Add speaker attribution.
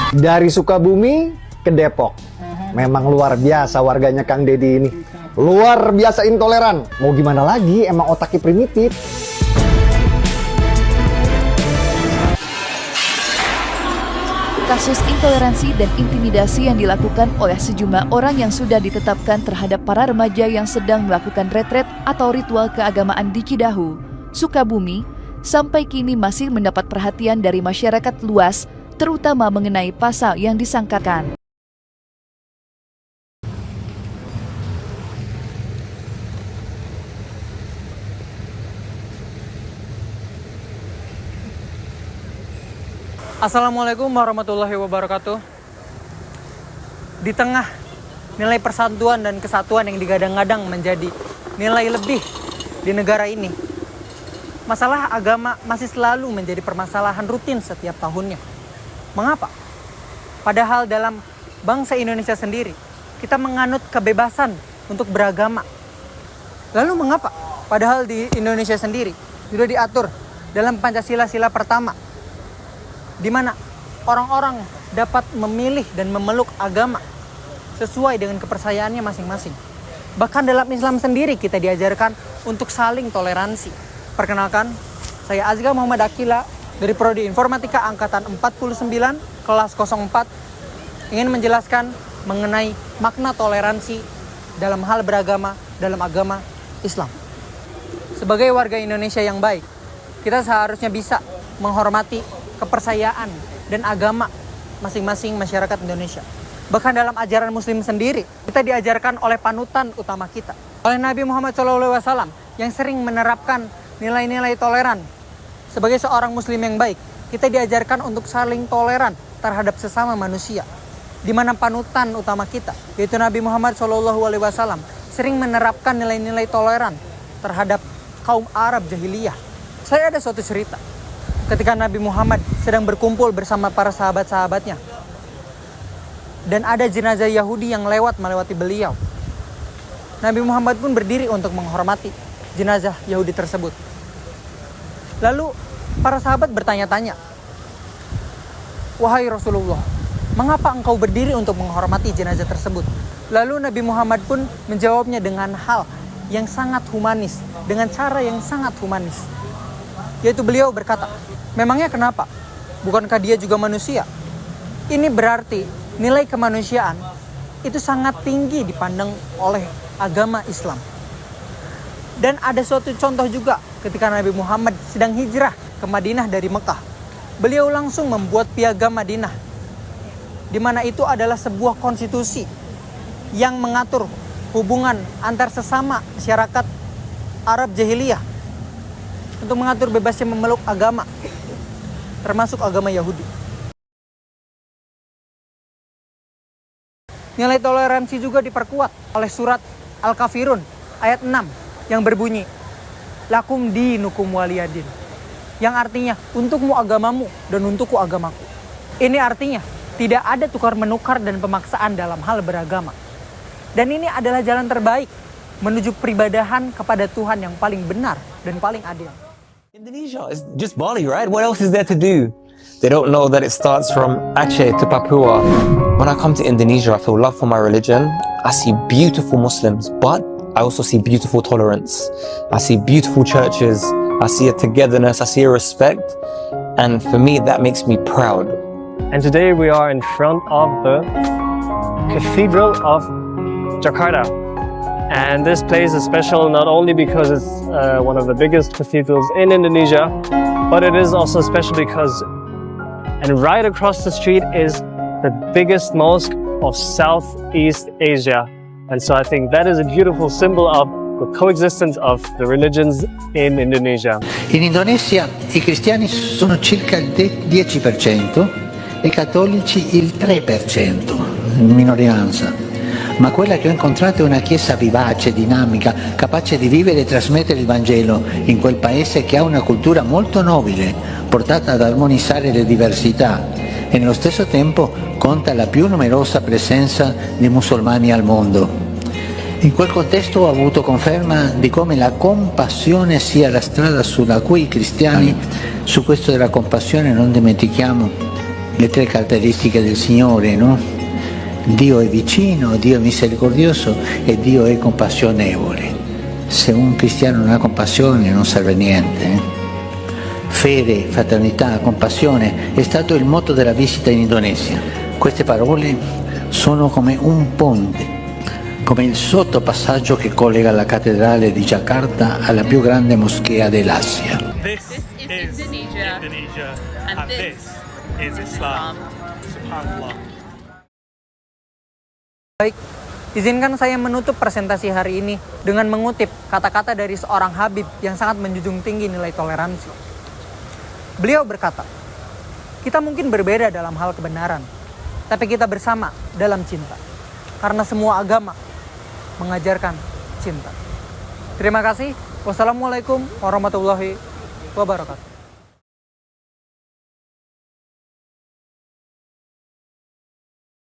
Speaker 1: Dari Sukabumi ke Depok. Memang luar biasa warganya Kang Deddy ini. Luar biasa intoleran. Mau gimana lagi, emang otaknya primitif.
Speaker 2: Kasus intoleransi dan intimidasi yang dilakukan oleh sejumlah orang yang sudah ditetapkan terhadap para remaja yang sedang melakukan retret atau ritual keagamaan di Cidahu, Sukabumi, sampai kini masih mendapat perhatian dari masyarakat luas, terutama mengenai pasal yang disangkakan.
Speaker 3: Assalamualaikum warahmatullahi wabarakatuh. Di tengah nilai persatuan dan kesatuan yang digadang-gadang menjadi nilai lebih di negara ini, masalah agama masih selalu menjadi permasalahan rutin setiap tahunnya. Mengapa? Padahal dalam bangsa Indonesia sendiri, kita menganut kebebasan untuk beragama. Lalu mengapa? Padahal di Indonesia sendiri sudah diatur dalam Pancasila sila pertama, di mana orang-orang dapat memilih dan memeluk agama sesuai dengan kepercayaannya masing-masing. Bahkan dalam Islam sendiri kita diajarkan untuk saling toleransi. Perkenalkan, saya Azga Muhammad Akila dari Prodi Informatika Angkatan 49, kelas 04, ingin menjelaskan mengenai makna toleransi dalam hal beragama dalam agama Islam. Sebagai warga Indonesia yang baik, kita seharusnya bisa menghormati kepercayaan dan agama masing-masing masyarakat Indonesia. Bahkan dalam ajaran Muslim sendiri, kita diajarkan oleh panutan utama kita, oleh Nabi Muhammad SAW yang sering menerapkan nilai-nilai toleran. Sebagai seorang Muslim yang baik, kita diajarkan untuk saling toleran terhadap sesama manusia, di mana panutan utama kita, yaitu Nabi Muhammad SAW, sering menerapkan nilai-nilai toleran terhadap kaum Arab jahiliyah. Saya ada suatu cerita. Ketika Nabi Muhammad sedang berkumpul bersama para sahabat-sahabatnya, dan ada jenazah Yahudi yang melewati beliau. Nabi Muhammad pun berdiri untuk menghormati jenazah Yahudi tersebut. Lalu para sahabat bertanya-tanya, "Wahai Rasulullah, mengapa engkau berdiri untuk menghormati jenazah tersebut?" Lalu Nabi Muhammad pun menjawabnya dengan hal yang sangat humanis, dengan cara yang sangat humanis. Yaitu beliau berkata, "Memangnya kenapa? Bukankah dia juga manusia?" Ini berarti nilai kemanusiaan itu sangat tinggi dipandang oleh agama Islam. Dan ada suatu contoh juga ketika Nabi Muhammad sedang hijrah ke Madinah dari Mekah. Beliau langsung membuat piagam Madinah, di mana itu adalah sebuah konstitusi yang mengatur hubungan antar sesama masyarakat Arab jahiliyah untuk mengatur bebasnya memeluk agama, termasuk agama Yahudi. Nilai toleransi juga diperkuat oleh surat Al-Kafirun ayat 6 yang berbunyi, "Lakum dinukum waliyadin," yang artinya untukmu agamamu dan untukku agamaku. Ini artinya tidak ada tukar-menukar dan pemaksaan dalam hal beragama. Dan ini adalah jalan terbaik menuju peribadahan kepada Tuhan yang paling benar dan paling adil.
Speaker 4: Indonesia is just Bali, right? What else is there to do? They don't know that it starts from Aceh to Papua. When I come to Indonesia, I feel love for my religion. I see beautiful Muslims, but I also see beautiful tolerance. I see beautiful churches. I see a togetherness. I see a respect. And for me, that makes me proud.
Speaker 5: And today we are in front of the Cathedral of Jakarta. And this place is special not only because it's one of the biggest cathedrals in Indonesia, but it is also special because, and right across the street is the biggest mosque of Southeast Asia. And so I think that is a beautiful symbol of the coexistence of the religions in Indonesia.
Speaker 6: In Indonesia i cristiani sono circa il 10% e i cattolici il 3%, minoranza. Ma quella che ho incontrato è una chiesa vivace, dinamica, capace di vivere e trasmettere il Vangelo in quel paese che ha una cultura molto nobile, portata ad armonizzare le diversità e nello stesso tempo conta la più numerosa presenza di musulmani al mondo. In quel contesto ho avuto conferma di come la compassione sia la strada sulla cui i cristiani, su questo della compassione non dimentichiamo, le tre caratteristiche del Signore, no? Dio è vicino, Dio è misericordioso e Dio è compassionevole. Se un cristiano non ha compassione non serve a niente. Fede, fraternità, compassione è stato il motto della visita in Indonesia. Queste parole sono come un ponte, come il sottopassaggio che collega la cattedrale di Giacarta alla più grande moschea dell'Asia.
Speaker 7: This is Indonesia, and this is Islam. Subhanallah.
Speaker 3: Baik, izinkan saya menutup presentasi hari ini dengan mengutip kata-kata dari seorang Habib yang sangat menjunjung tinggi nilai toleransi. Beliau berkata, kita mungkin berbeda dalam hal kebenaran, tapi kita bersama dalam cinta. Karena semua agama mengajarkan cinta. Terima kasih. Wassalamualaikum warahmatullahi wabarakatuh.